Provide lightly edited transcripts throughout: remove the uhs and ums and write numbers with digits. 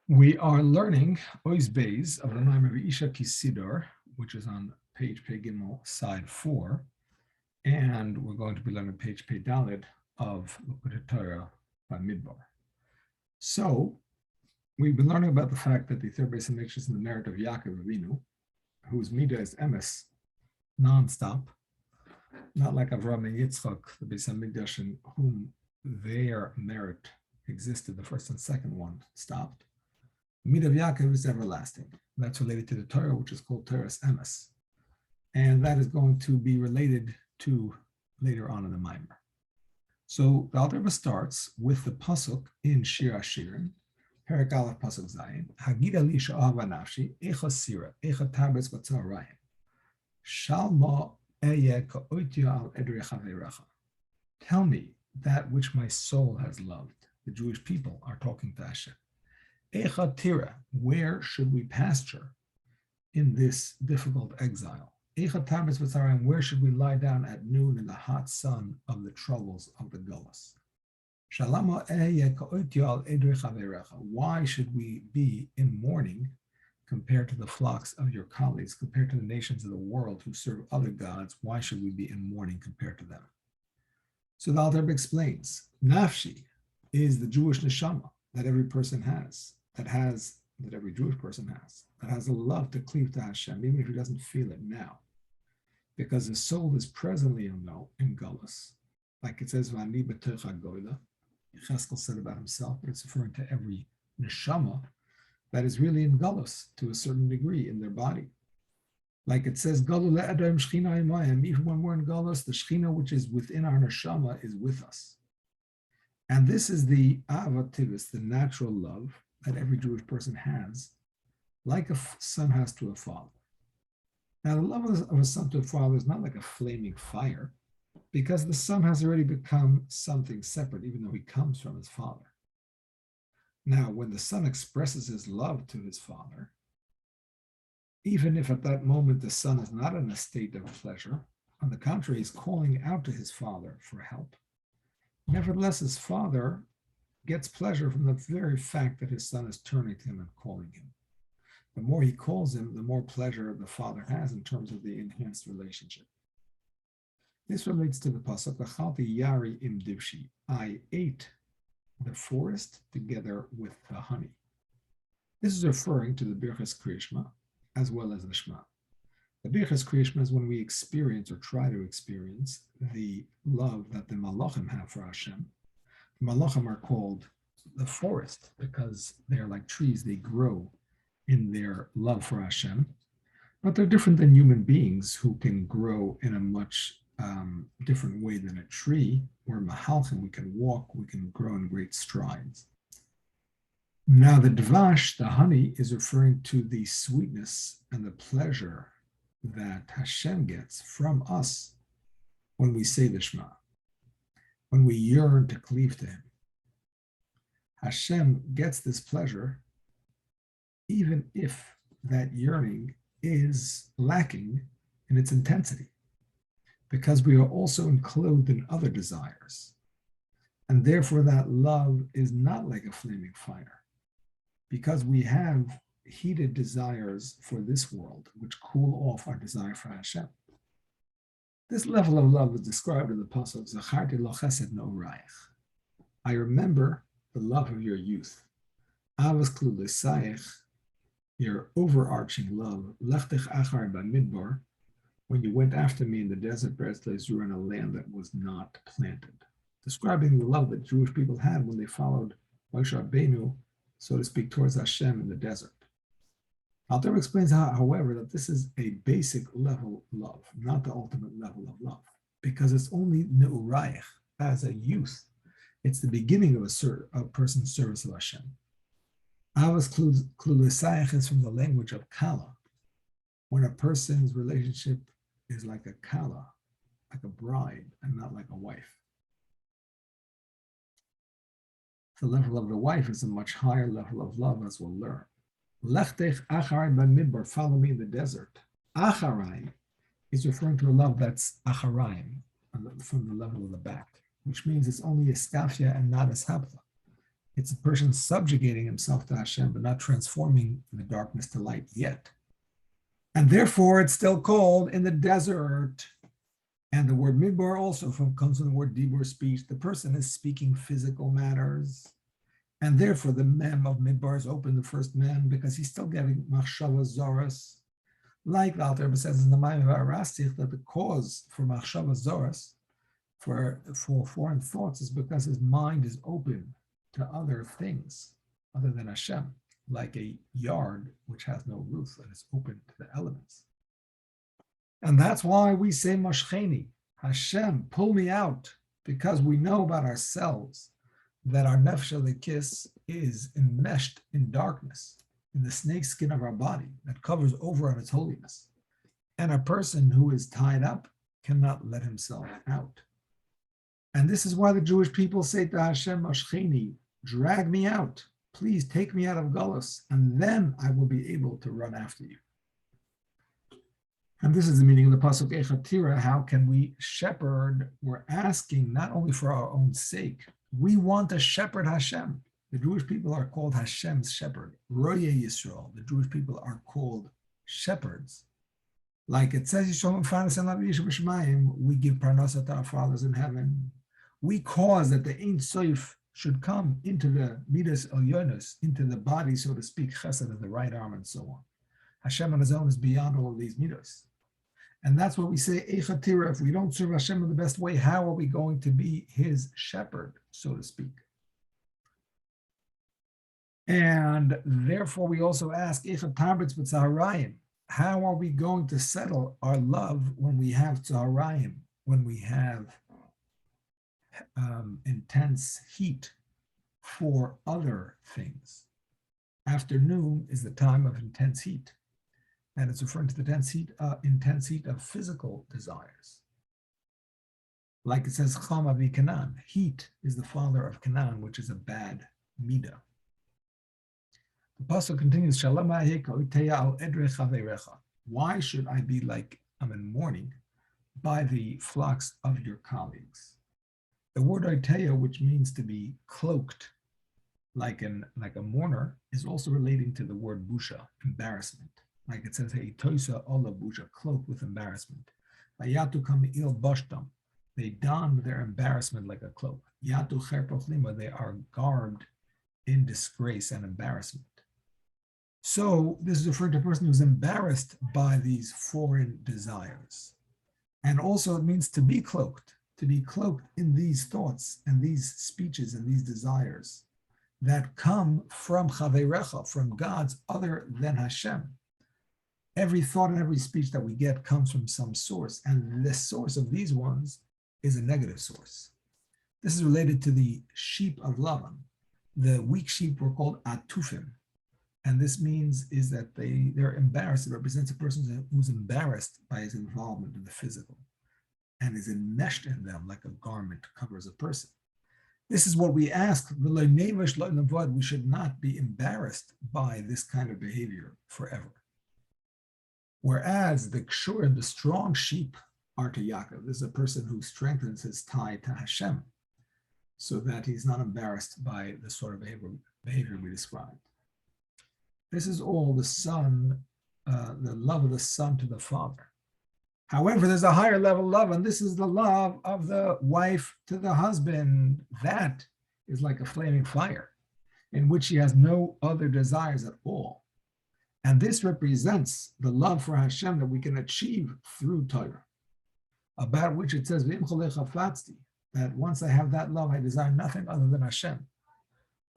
We are learning Ois Beis of the Maimon of Isha Kisidor, which is on page Pei Gimel, side 4, and we're going to be learning page Pei Dalid of Likkutei Torah by Midbar. So, we've been learning about the fact that the third Beis Hamikdash is in the merit of Yaakov Avinu, whose midah is emes, non-stop, not like Avraham and Yitzchak, the Beis Hamikdash, in whom their merit existed, the first and second one stopped. The midah of Yaakov is everlasting. That's related to the Torah, which is called Torah's emes, and that is going to be related to later on in the Maimer. So the Alter Rebbe starts with the pasuk in Shir Hashirim, Perek Aleph pasuk Zayin. Hagida li she'ahava nafshi, echa sira, echa tabetz v'tzarayim. Shalma eye ka'oitya al edrei chaverecha. Tell me that which my soul has loved. The Jewish people are talking to Hashem. Echa tira, where should we pasture in this difficult exile? Echa tabetz v'tzarayim, where should we lie down at noon in the hot sun of the troubles of the Gullus? Why should we be in mourning compared to the flocks of your colleagues, compared to the nations of the world who serve other gods? Why should we be in mourning compared to them? So the Alter Rebbe explains, Nafshi is the Jewish neshama that every person has, that every Jewish person has, that has a love to cleave to Hashem, even if he doesn't feel it now, because his soul is presently in Gullus, like it says, V'ani b'techa goyla. Cheskel said about himself, but it's referring to every neshama that is really in Gullus to a certain degree in their body. Like it says, even when we're in Gullus, the Shechina which is within our neshama is with us. And this is the Ahavat Tivis, the natural love that every Jewish person has, like a son has to a father. Now, the love of a son to a father is not like a flaming fire, because the son has already become something separate, even though he comes from his father. Now, when the son expresses his love to his father, even if at that moment the son is not in a state of pleasure, on the contrary, he's calling out to his father for help. Nevertheless, his father gets pleasure from the very fact that his son is turning to him and calling him. The more he calls him, the more pleasure the father has in terms of the enhanced relationship. This relates to the pasuk, "Achalti yari im divshi." I ate the forest together with the honey. This is referring to the Birchas Kriyishma as well as the Shema. The Birchas Kriyishma is when we experience or try to experience the love that the Malachim have for Hashem. The Malachim are called the forest because they're like trees; they grow in their love for Hashem, but they're different than human beings who can grow in a much different way than a tree. We're mahalchim, we can walk, we can grow in great strides. Now the dvash, the honey, is referring to the sweetness and the pleasure that Hashem gets from us when we say the Shema, when we yearn to cleave to him. Hashem gets this pleasure even if that yearning is lacking in its intensity, because we are also enclosed in other desires. And therefore that love is not like a flaming fire, because we have heated desires for this world, which cool off our desire for Hashem. This level of love is described in the pasuk, Zacharti lo chesed na'orayich. I remember the love of your youth. Avas klulesayich, your overarching love, lechtich achar b'midbar, when you went after me in the desert, you were in a land that was not planted. Describing the love that Jewish people had when they followed Moshe Rabbeinu, so to speak, towards Hashem in the desert. Alter Rebbe explains, however, that this is a basic level love, not the ultimate level of love, because it's only ne'urayich, as a youth. It's the beginning of a person's service of Hashem. Avas klulisayich is from the language of kala, when a person's relationship is like a kala, like a bride, and not like a wife. The level of the wife is a much higher level of love, as we'll learn. Lechtech acharai b'midbar, follow me in the desert. Acharai is referring to a love that's acharaim, from the level of the back, which means it's only a skafia and not a sabla. It's a person subjugating himself to Hashem, but not transforming the darkness to light yet. And therefore, it's still called in the desert. And the word midbar also comes from the word dibur, speech. The person is speaking physical matters. And therefore, the mem of midbar is open, the first mem, because he's still getting machshava zoras. Like the Alter Rebbe says in the Maimon of Arastich, that the cause for machshava zoras, for foreign thoughts, is because his mind is open to other things other than Hashem, like a yard which has no roof and is open to the elements. And that's why we say Mashcheni, Hashem, pull me out, because we know about ourselves that our nefesh elikis is enmeshed in darkness, in the snake skin of our body that covers over on its holiness. And a person who is tied up cannot let himself out. And this is why the Jewish people say to Hashem, Mashcheni, drag me out. Please take me out of Galus, and then I will be able to run after you. And this is the meaning of the pasuk Likkutei Torah. How can we shepherd? We're asking not only for our own sake. We want to shepherd Hashem. The Jewish people are called Hashem's shepherd. Roye Yisrael. The Jewish people are called shepherds. Like it says, we give parnasa to our fathers in heaven. We cause that the Ein Sof should come into the midas elyonos, into the body, so to speak, chesed of the right arm, and so on. Hashem on his own is beyond all of these midos. And that's what we say, Likkutei Torah. If we don't serve Hashem in the best way, how are we going to be his shepherd, so to speak? And therefore, we also ask, how are we going to settle our love when we have tzaharayim, when we have intense heat for other things? Afternoon is the time of intense heat, and it's referring to the intense heat of physical desires. Like it says, Cham avi Canaan, heat is the father of Canaan, which is a bad midah. The pasuk continues, why should I be like I'm in mourning by the flocks of your colleagues? The word oiteya, which means to be cloaked, like a mourner, is also relating to the word busha, embarrassment. Like it says, hey, toisa ola busha, cloaked with embarrassment. Yatu kam il bashtam, they don their embarrassment like a cloak. Yatu cherpoch lima, they are garbed in disgrace and embarrassment. So this is referring to a person who's embarrassed by these foreign desires. And also it means to be cloaked in these thoughts and these speeches and these desires that come from Chaverecha, from gods other than Hashem. Every thought and every speech that we get comes from some source, and the source of these ones is a negative source. This is related to the sheep of Lavan. The weak sheep were called atufim. And this means is that they're embarrassed. It represents a person who's embarrassed by his involvement in the physical and is enmeshed in them like a garment covers a person. This is what we ask. We should not be embarrassed by this kind of behavior forever. Whereas the kshur and the strong sheep are to Yaakov. This is a person who strengthens his tie to Hashem so that he's not embarrassed by the sort of behavior we described. This is all the son, the love of the son to the father. However, there's a higher level love, and this is the love of the wife to the husband. That is like a flaming fire in which she has no other desires at all. And this represents the love for Hashem that we can achieve through Torah, about which it says, that once I have that love, I desire nothing other than Hashem.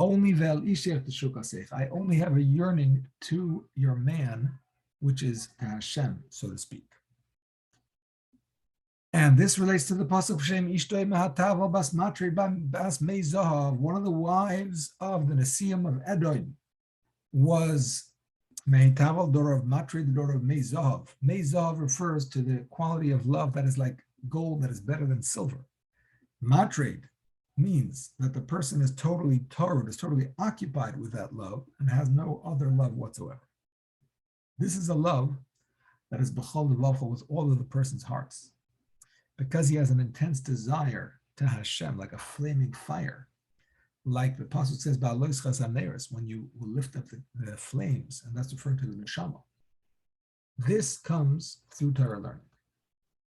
Only I only have a yearning to your man, which is to Hashem, so to speak. And this relates to the pasuk Shem Ishtoi Mehatavo Bas Matri Bas Meizahav. One of the wives of the Nesiim of Edom was Mehatavo, daughter of Matri, the daughter of Meizahav. Meizahav refers to the quality of love that is like gold that is better than silver. Matrid means that the person is totally torud, is totally occupied with that love and has no other love whatsoever. This is a love that is b'chol levacho, with all of the person's hearts, because he has an intense desire to Hashem, like a flaming fire. like the Pasuk says, "Ba'alois chazaneres," when you will lift up the flames, and that's referring to the neshama. This comes through Torah learning.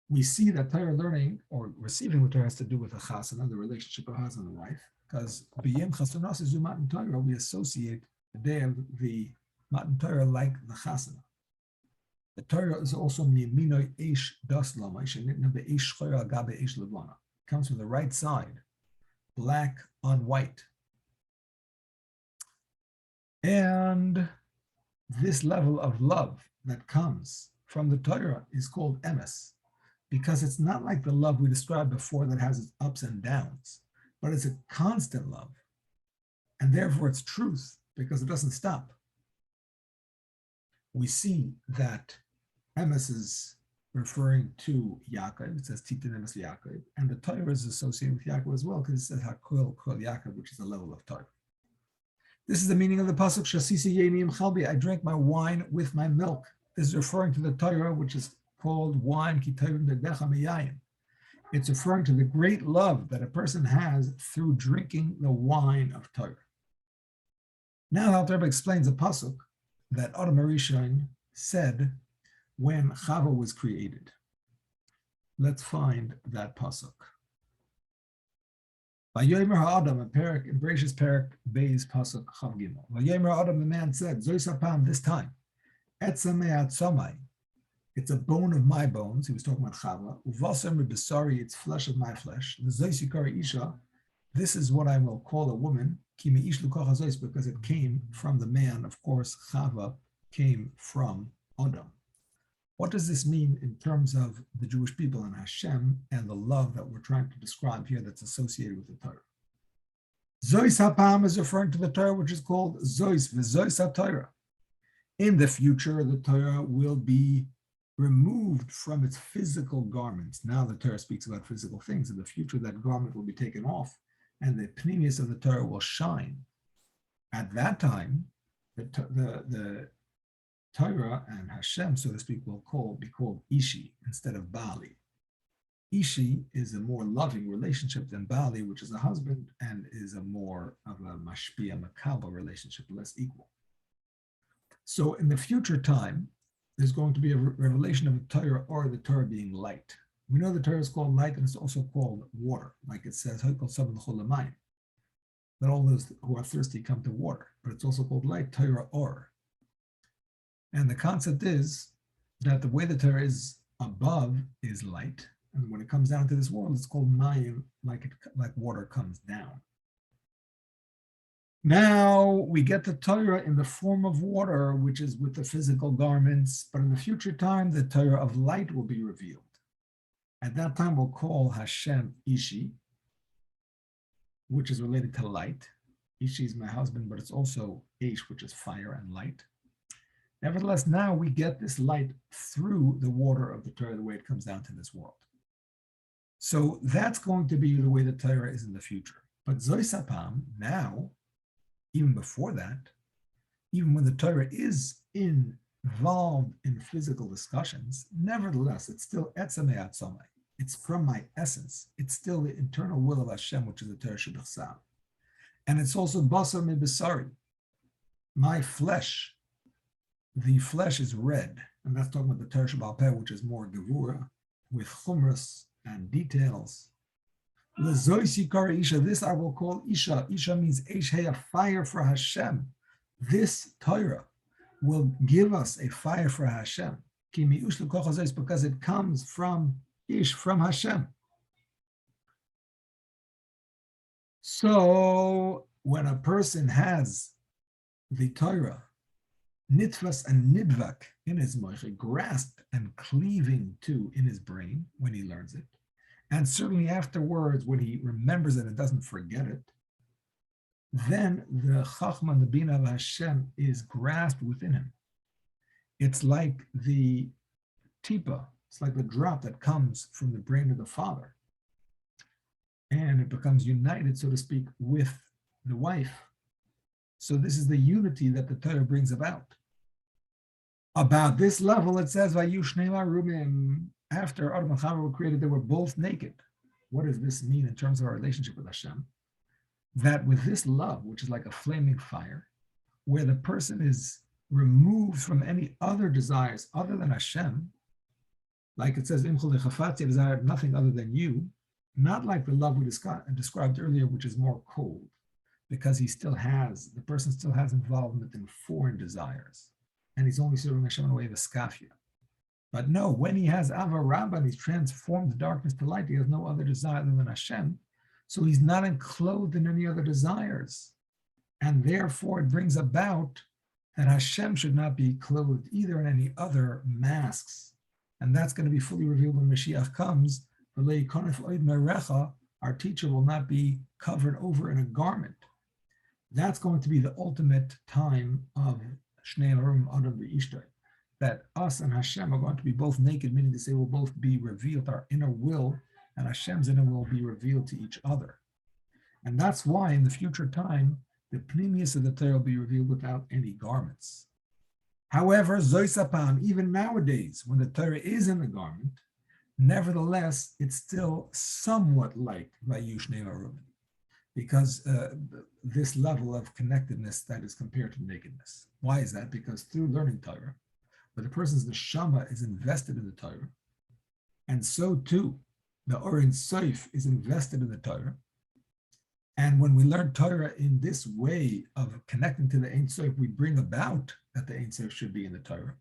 We see that Torah learning or receiving the Torah has to do with a chasana, the relationship of husband and wife, because b'yem chasanos is Matan Torah. We associate the day of the Matan Torah like the chasana. The Torah is also miyamino eish das lama, shenitna be'eish choyra agabe eish levana. Comes from the right side, black on white. And this level of love that comes from the Torah is called emes, because it's not like the love we described before that has its ups and downs, but it's a constant love. And therefore it's truth, because it doesn't stop. We see that emes is referring to Yaakov. It says Titin emes Yaakov, and the Torah is associated with Yaakov as well, because it says Hakol Kol Yaakov, which is the level of Torah. This is the meaning of the pasuk Shasisi Yenim Chalbi. I drank my wine with my milk. This is referring to the Torah, which is called wine. It's referring to the great love that a person has through drinking the wine of Torah. Now, the Rabbi explains a pasuk that Adam Arishon said when Chava was created. Let's find that pasuk. Vayomer ha'adam, in Bereshis Perek Beis pasuk Chav Gimel. Vayomer ha'adam, the man said, Zois hapam, this time, etzamei atzamai, it's a bone of my bones. He was talking about Chava. Uvasem b'sari, it's flesh of my flesh. The Zois yikari isha, this is what I will call a woman. Ki me'ish lukoch hazois, because it came from the man. Of course, Chava came from Adam. What does this mean in terms of the Jewish people and Hashem and the love that we're trying to describe here that's associated with the Torah? Zois HaPam is referring to the Torah, which is called Zois, v'Zois HaTorah. In the future, the Torah will be removed from its physical garments. Now the Torah speaks about physical things. In the future, that garment will be taken off, and the pnimius of the Torah will shine. At that time, the Torah and Hashem, so to speak, will be called Ishi instead of Bali. Ishi is a more loving relationship than Bali, which is a husband, and is a more of a mashpia makaba relationship, less equal. So in the future time, there's going to be a revelation of the Torah, or the Torah being light. We know the Torah is called light, and it's also called water, like it says, that all those who are thirsty come to water, but it's also called light, Torah or. And the concept is that the way the Torah is above is light, and when it comes down to this world, it's called mayim, like water comes down. Now we get the Torah in the form of water, which is with the physical garments, but in the future time, the Torah of light will be revealed. At that time, we'll call Hashem Ishi, which is related to light. Ishi is my husband, but it's also Ish, which is fire and light. Nevertheless, now we get this light through the water of the Torah, the way it comes down to this world. So that's going to be the way the Torah is in the future. But Zois HaPam, now, even before that, even when the Torah is involved in physical discussions, nevertheless, it's still etzamei atzamai. It's from my essence. It's still the internal will of Hashem, which is the Torah Shebechsav. And it's also basar mebesari, my flesh. The flesh is red, and that's talking about the Torah Sheba'al Peh, which is more gevura, with chumras and details. Lezois yikar isha, this I will call isha. Isha means eish, a fire for Hashem. This Torah will give us a fire for Hashem. Because it comes from Ish, from Hashem. So when a person has the Torah, nitfas and nidvak in his moiche, grasped and cleaving to in his brain when he learns it, and certainly afterwards when he remembers it and doesn't forget it, then the chachma and the bina of Hashem is grasped within him. It's like the tipa, it's like the drop that comes from the brain of the father, and it becomes united, so to speak, with the wife. So this is the unity that the Torah brings about. About this level, it says, after Adam and Chava were created, they were both naked. What does this mean in terms of our relationship with Hashem? that with this love, which is like a flaming fire, where the person is removed from any other desires other than Hashem, like it says, desire nothing other than you, not like the love we described earlier, which is more cold, because the person still has involvement in foreign desires, and he's only serving Hashem in a way of skafia. But no, when he has Ava Rabba and he's transformed the darkness to light, he has no other desire than Hashem. So he's not enclosed in any other desires. And therefore it brings about that Hashem should not be clothed either in any other masks. And that's going to be fully revealed when Mashiach comes. Our teacher will not be covered over in a garment. That's going to be the ultimate time of Shnei Harim Adam V'Ishtay, that us and Hashem are going to be both naked, meaning to say we'll both be revealed, our inner will and Hashem's inner will be revealed to each other. And that's why in the future time, the pnimius of the Torah will be revealed without any garments. However, Zoisapam, even nowadays, when the Torah is in the garment, nevertheless, it's still somewhat like Vayush Shnei Harim, because this level of connectedness that is compared to nakedness. Why is that? Because through learning Torah, where the person's neshama is invested in the Torah, and so too, the Or Ein Sof is invested in the Torah. And when we learn Torah in this way of connecting to the Ein Sof, we bring about that the Ein Sof should be in the Torah.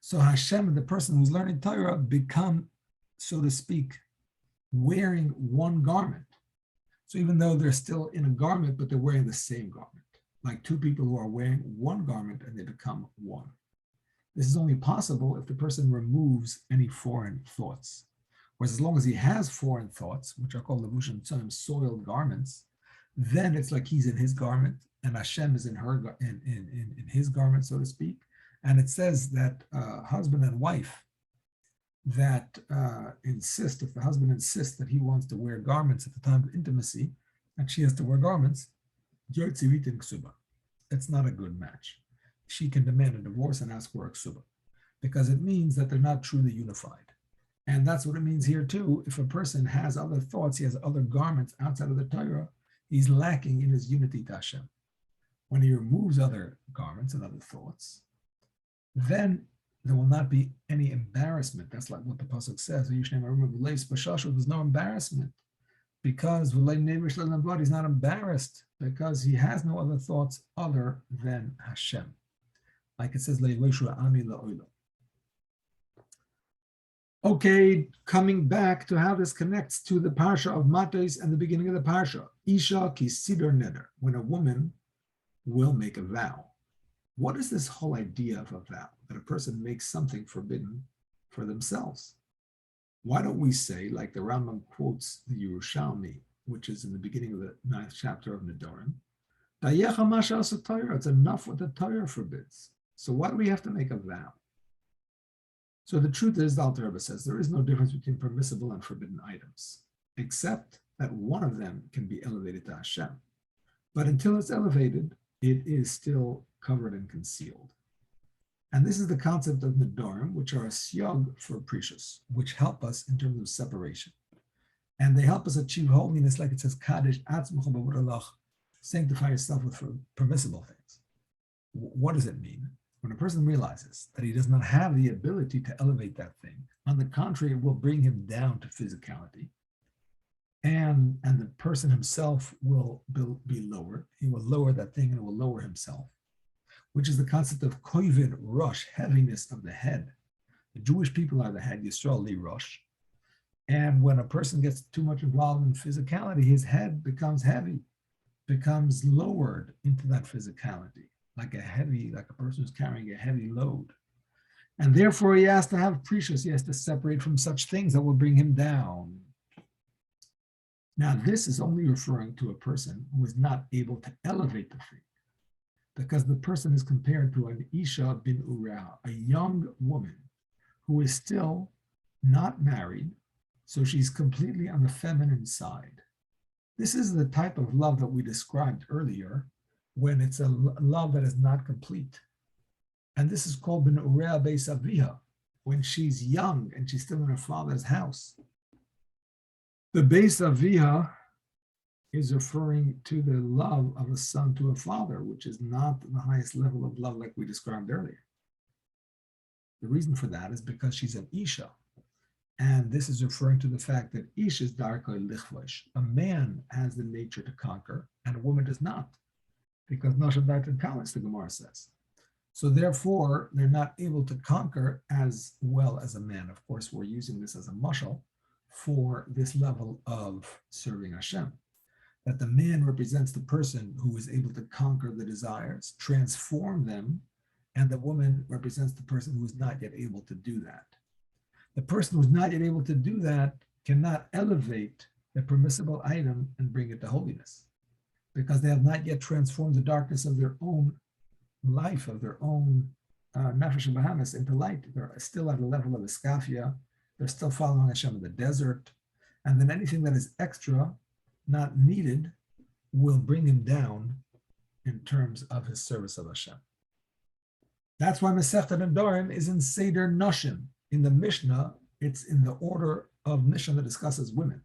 So Hashem and the person who's learning Torah become, so to speak, wearing one garment. So even though they're still in a garment, but they're wearing the same garment, like two people who are wearing one garment and they become one. This is only possible if the person removes any foreign thoughts. Whereas as long as he has foreign thoughts, which are called levushim tzom, soiled garments, then it's like he's in his garment and Hashem is in his garment, so to speak. And it says that husband and wife that insist, if the husband insists that he wants to wear garments at the time of intimacy, and she has to wear garments, it's not a good match. She can demand a divorce and ask for a ksuba, because it means that they're not truly unified. And that's what it means here too. If a person has other thoughts, he has other garments outside of the Torah, he's lacking in his unity to Hashem. When he removes other garments and other thoughts, then there will not be any embarrassment. That's like what the pasuk says. There's no embarrassment, because he's not embarrassed because he has no other thoughts other than Hashem. Like it says, okay, coming back to how this connects to the Parsha of Matos and the beginning of the Parsha. Isha ki sidor neder, when a woman will make a vow. What is this whole idea of a vow? That a person makes something forbidden for themselves. Why don't we say, like the Rambam quotes the Yerushalmi, which is in the beginning of the 9th chapter of Nedarim, it's enough what the Torah forbids. So why do we have to make a vow? So the truth is, the Alter Rebbe says, there is no difference between permissible and forbidden items, except that one of them can be elevated to Hashem. But until it's elevated, it is still covered and concealed. And this is the concept of Nedarim, which are a siyag for Parshas, which help us in terms of separation. And they help us achieve holiness, like it says, Kadesh atzmecha b'vorelach, sanctify yourself with permissible things. What does it mean? When a person realizes that he does not have the ability to elevate that thing, on the contrary, it will bring him down to physicality. And the person himself will be lowered. He will lower that thing and it will lower himself, which is the concept of koivin rosh, heaviness of the head. The Jewish people are the head, Yisrael li rosh. And when a person gets too much involved in physicality, his head becomes heavy, becomes lowered into that physicality, like a person who's carrying a heavy load. And therefore he has to have Parshas, he has to separate from such things that will bring him down. Now this is only referring to a person who is not able to elevate the thing, because the person is compared to an Isha bin Uriah, a young woman who is still not married, so she's completely on the feminine side. This is the type of love that we described earlier, when it's a love that is not complete. And this is called bin Uriah beis aviha, when she's young and she's still in her father's house. The beis aviha is referring to the love of a son to a father, which is not the highest level of love like we described earlier. The reason for that is because she's an Isha. And this is referring to the fact that Ish is darkoi lichvosh. A man has the nature to conquer, and a woman does not, because Nosha Dartan Kalis, the Gemara says. So therefore, they're not able to conquer as well as a man. Of course, we're using this as a mashal for this level of serving Hashem. That the man represents the person who is able to conquer the desires, transform them, and the woman represents the person who is not yet able to do that. The person who's not yet able to do that cannot elevate the permissible item and bring it to holiness, because they have not yet transformed the darkness of their own life, of their own nefesh and bahamas into light. They're still at a level of iskafia. They're still following Hashem in the desert. And then anything that is extra, not needed, will bring him down in terms of his service of Hashem. That's why Masechta Nedarim is in Seder Noshim. In the Mishnah, it's in the order of Mishnah that discusses women,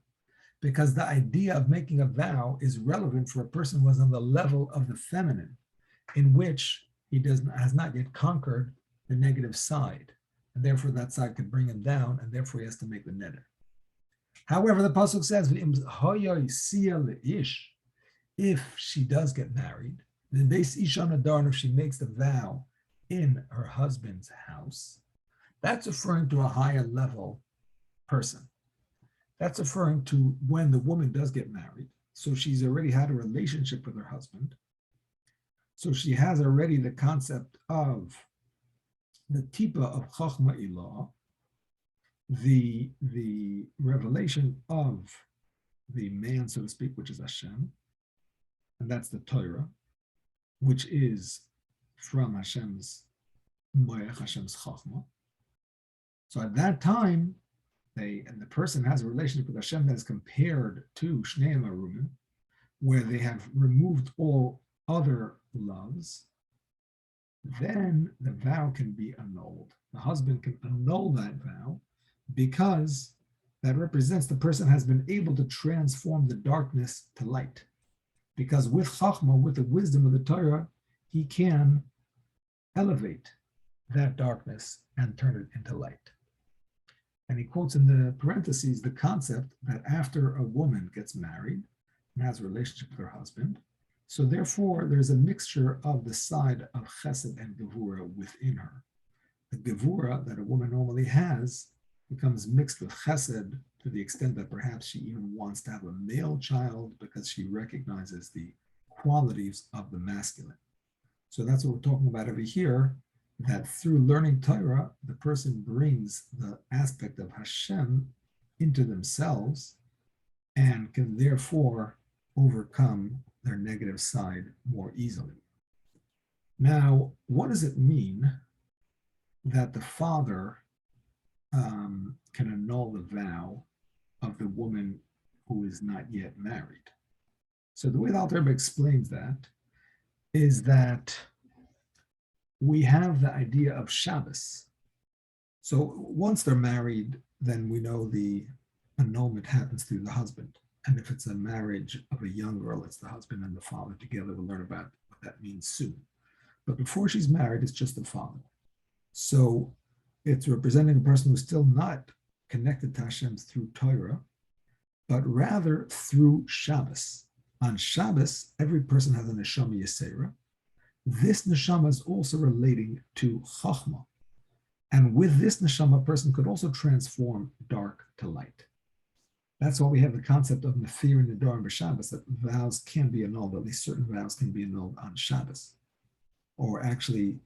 because the idea of making a vow is relevant for a person who is on the level of the feminine, in which he has not yet conquered the negative side, and therefore that side could bring him down, and therefore he has to make the neder. However, the pasuk says, if she does get married, then if she makes the vow in her husband's house, that's referring to a higher level person. That's referring to when the woman does get married. So she's already had a relationship with her husband. So she has already the concept of the tipa of Chachma Ilah, the revelation of the man, so to speak, which is Hashem, and that's the Torah, which is from Hashem's Moech, Hashem's Chachma. So at that time, the person has a relationship with Hashem that is compared to Shnei Marumin, where they have removed all other loves. Then the vow can be annulled. The husband can annul that vow because that represents the person has been able to transform the darkness to light. Because with Chachma, with the wisdom of the Torah, he can elevate that darkness and turn it into light. And he quotes in the parentheses the concept that after a woman gets married and has a relationship with her husband, so therefore there's a mixture of the side of chesed and gevura within her. The gevura that a woman normally has becomes mixed with chesed to the extent that perhaps she even wants to have a male child because she recognizes the qualities of the masculine. So that's what we're talking about over here, that through learning Torah, the person brings the aspect of Hashem into themselves and can therefore overcome their negative side more easily. Now, what does it mean that the father can annul the vow of the woman who is not yet married? So the way the Alter Rebbe explains that is that we have the idea of Shabbos. So once they're married, then we know the annulment happens through the husband. And if it's a marriage of a young girl, it's the husband and the father together. We'll learn about what that means soon. But before she's married, it's just the father. So it's representing a person who's still not connected to Hashem through Torah, but rather through Shabbos. On Shabbos, every person has a neshama yesera. This neshama is also relating to Chachma. And with this neshama, a person could also transform dark to light. That's why we have the concept of Nefir and Nedarim b'Shabbos, that vows can be annulled, at least certain vows can be annulled on Shabbos. Or actually,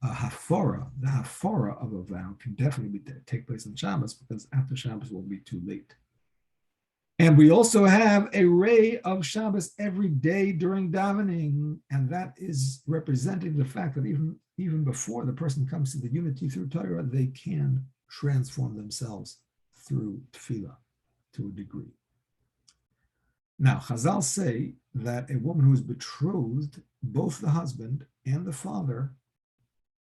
a hafara, the hafara of a vow can definitely take place on Shabbos, because after Shabbos will be too late. And we also have a ray of Shabbos every day during davening, and that is representing the fact that even before the person comes to the unity through Torah, they can transform themselves through tefillah to a degree. Now, Chazal say that a woman who is betrothed, both the husband and the father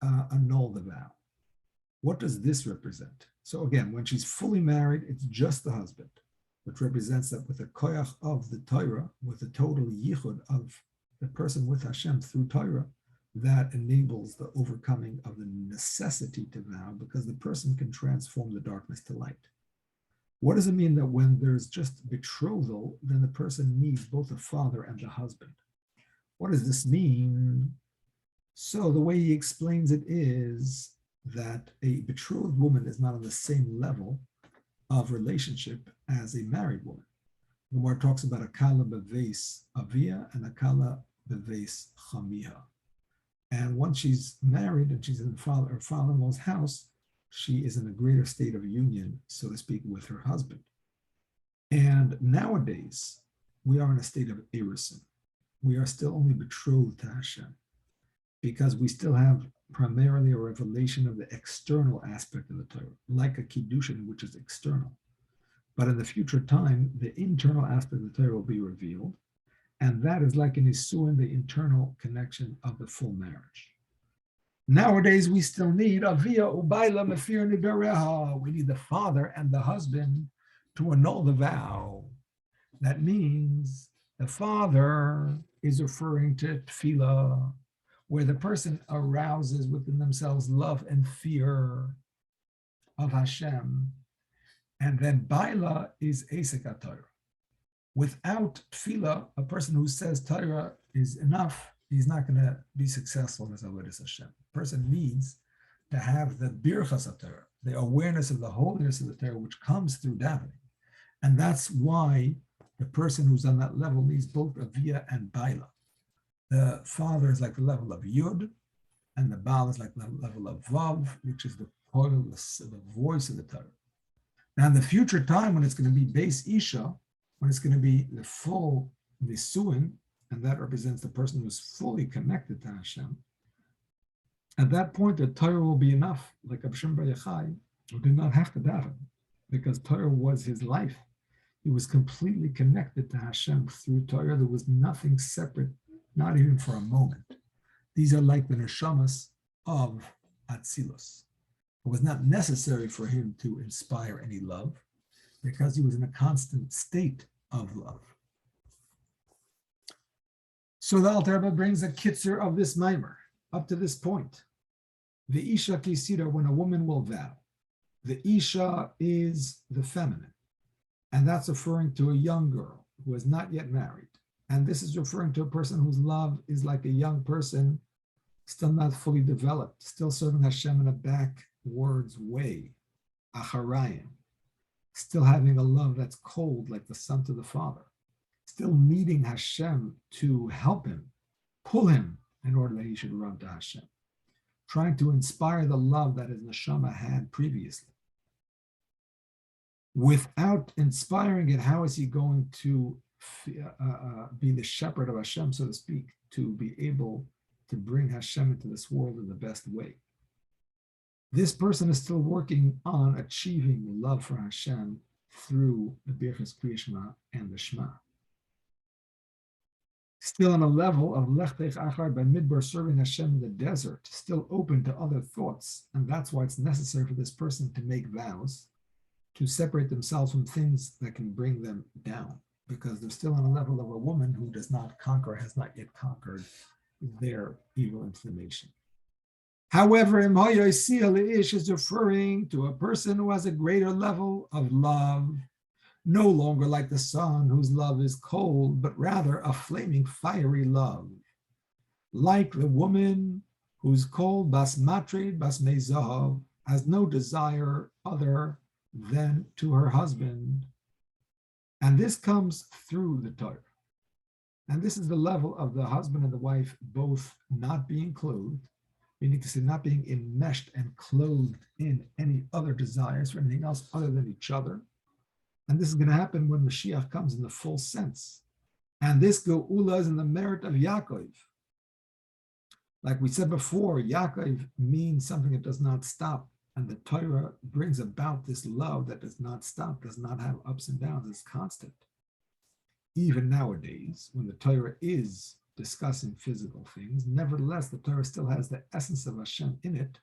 annul the vow. What does this represent? So again, when she's fully married, it's just the husband. which represents that with the koyach of the Torah, with the total yichud of the person with Hashem through Torah, that enables the overcoming of the necessity to vow, because the person can transform the darkness to light. What does it mean that when there's just betrothal, then the person needs both the father and the husband? What does this mean? So the way he explains it is that a betrothed woman is not on the same level of relationship as a married woman. The Gemara talks about a kala beves avia and a kala beves chamiha. And once she's married and she's in her father-in-law's house, she is in a greater state of union, so to speak, with her husband. And nowadays, we are in a state of erusin. We are still only betrothed to Hashem, because we still have primarily a revelation of the external aspect of the Torah, like a kiddushin, which is external. But in the future time, the internal aspect of the Torah will be revealed, and that is like in Isuin, the internal connection of the full marriage. Nowadays, we still need avia ubayla mefir nidareha. We need the father and the husband to annul the vow. That means the father is referring to tefillah, where the person arouses within themselves love and fear of Hashem. And then baila is esek Torah. Without tefillah, a person who says Torah is enough, he's not going to be successful in his avodas Hashem. A person needs to have the birchas Torah, the awareness of the holiness of the Torah, which comes through davening. And that's why the person who's on that level needs both avia and baila. The father is like the level of yud, and the baal is like the level of vav, which is the voice of the Torah. Now, in the future time, when it's going to be Beis Isha, when it's going to be the full Nisuin, and that represents the person who's fully connected to Hashem, at that point, the Torah will be enough, like Abshim Bar Yochai, who did not have to daven, because Torah was his life. He was completely connected to Hashem through Torah. There was nothing separate, not even for a moment. These are like the neshamas of Atzilus. It was not necessary for him to inspire any love, because he was in a constant state of love. So the Alter Rebbe brings a kitzer of this mimer up to this point. The Isha Kisira, when a woman will vow. The Isha is the feminine, and that's referring to a young girl who is not yet married. And this is referring to a person whose love is like a young person, still not fully developed, still serving Hashem in a backwards way, acharayim, still having a love that's cold like the son to the father, still needing Hashem to help him, pull him in order that he should run to Hashem, trying to inspire the love that his neshama had previously. Without inspiring it, how is he going to be the shepherd of Hashem, so to speak, to be able to bring Hashem into this world in the best way? This person is still working on achieving love for Hashem through the Birchas Kriya Shema and the Shema. Still on a level of Lech Tech Achar by Midbar, serving Hashem in the desert, still open to other thoughts. And that's why it's necessary for this person to make vows, to separate themselves from things that can bring them down, because they're still on a level of a woman who does not conquer, has not yet conquered their evil inclination. However, Ish is referring to a person who has a greater level of love, no longer like the sun whose love is cold, but rather a flaming, fiery love. Like the woman who's cold, bas matrid, bas mezahav, has no desire other than to her husband. And this comes through the Torah. And this is the level of the husband and the wife both not being clothed, meaning to say not being enmeshed and clothed in any other desires for anything else other than each other. And this is going to happen when Mashiach comes in the full sense. And this Geula is in the merit of Yaakov. Like we said before, Yaakov means something that does not stop. And the Torah brings about this love that does not stop, does not have ups and downs, it's constant. Even nowadays, when the Torah is discussing physical things, nevertheless, the Torah still has the essence of Hashem in it.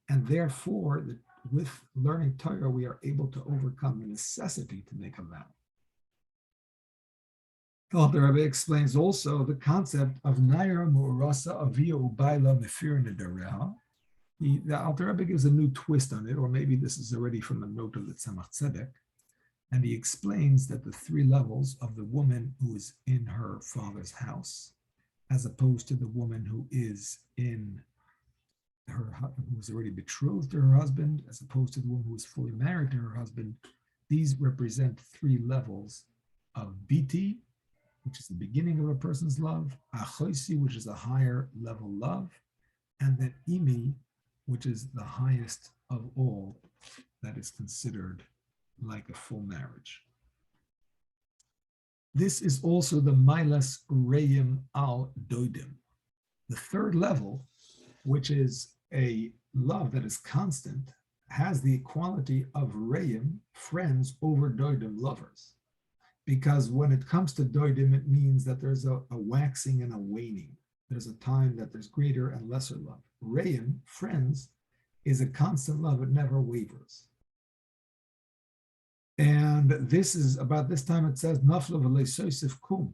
And therefore, with learning Torah, we are able to overcome the necessity to make a vow. The Rabbi explains also the concept of Naira Mu'rasa Avia Ubaila Mefir Nedareha. The Alter Rebbe gives a new twist on it, or maybe this is already from a note of the Tzemach Tzedek, and he explains that the three levels of the woman who is in her father's house, as opposed to the woman who is in who is already betrothed to her husband, as opposed to the woman who is fully married to her husband, these represent three levels of biti, which is the beginning of a person's love, achoisi, which is a higher level love, and then imi, which is the highest of all that is considered like a full marriage. This is also the Milas Reim al Doidim. The third level, which is a love that is constant, has the equality of Reim, friends, over Doidim, lovers. Because when it comes to Doidim, it means that there's a waxing and a waning. There's a time that there's greater and lesser love. Reim, friends, is a constant love. It never wavers. And this is about this time it says, Nafla v'leisosif kum.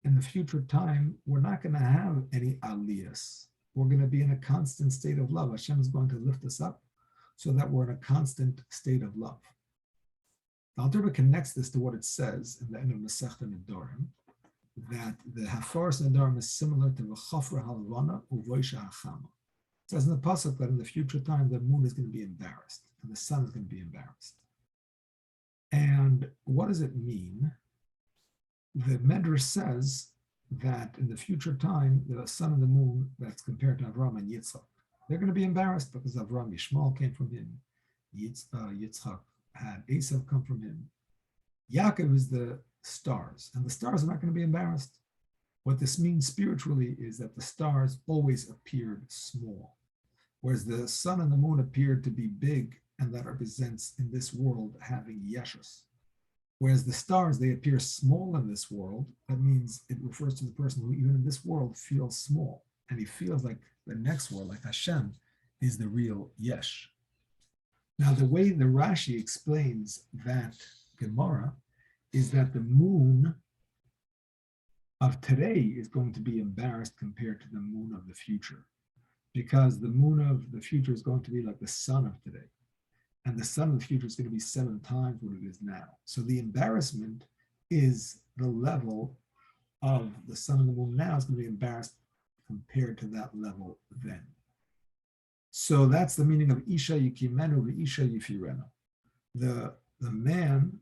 In the future time, we're not going to have any aliyas. We're going to be in a constant state of love. Hashem is going to lift us up so that we're in a constant state of love. The Alter Rebbe connects this to what it says in the end of Masechta Nedarim, that the Hafaras Nedarim is similar to the Chafra Halvana Uvoisha Hachama. It says in the pasuk that in the future time the moon is going to be embarrassed and the sun is going to be embarrassed. And what does it mean? The Medrash says that in the future time, the sun and the moon, that's compared to Avram and Yitzchak, they're going to be embarrassed because Avram Yishmael came from him, Yitzchak had Esav come from him. Yaakov is the stars, and the stars are not going to be embarrassed. What this means spiritually is that the stars always appeared small, whereas the sun and the moon appeared to be big, and that represents in this world having yeshus. Whereas the stars, they appear small in this world. That means it refers to the person who even in this world feels small, and he feels like the next world, like Hashem, is the real yesh. Now, the way the Rashi explains that Gemara is that the moon of today is going to be embarrassed compared to the moon of the future, because the moon of the future is going to be like the sun of today. And the sun of the future is going to be 7 times what it is now. So the embarrassment is the level of the sun and the moon now is going to be embarrassed compared to that level then. So that's the meaning of Isha Yikimenu v'Isha Yifirenu. The man,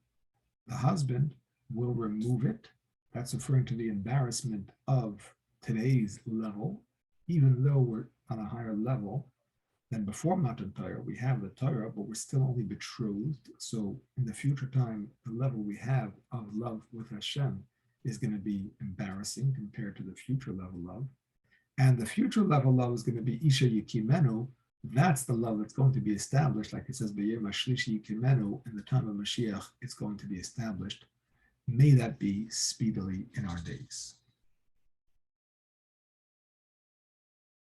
the husband, will remove it. That's referring to the embarrassment of today's level, even though we're on a higher level than before Matan Torah. We have the Torah, but we're still only betrothed. So in the future time, the level we have of love with Hashem is going to be embarrassing compared to the future level love. And the future level love is going to be Isha Yikimenu. That's the love that's going to be established, like it says, B'yem Ashlishi Yikimenu, in the time of Mashiach, it's going to be established. May that be speedily in our days.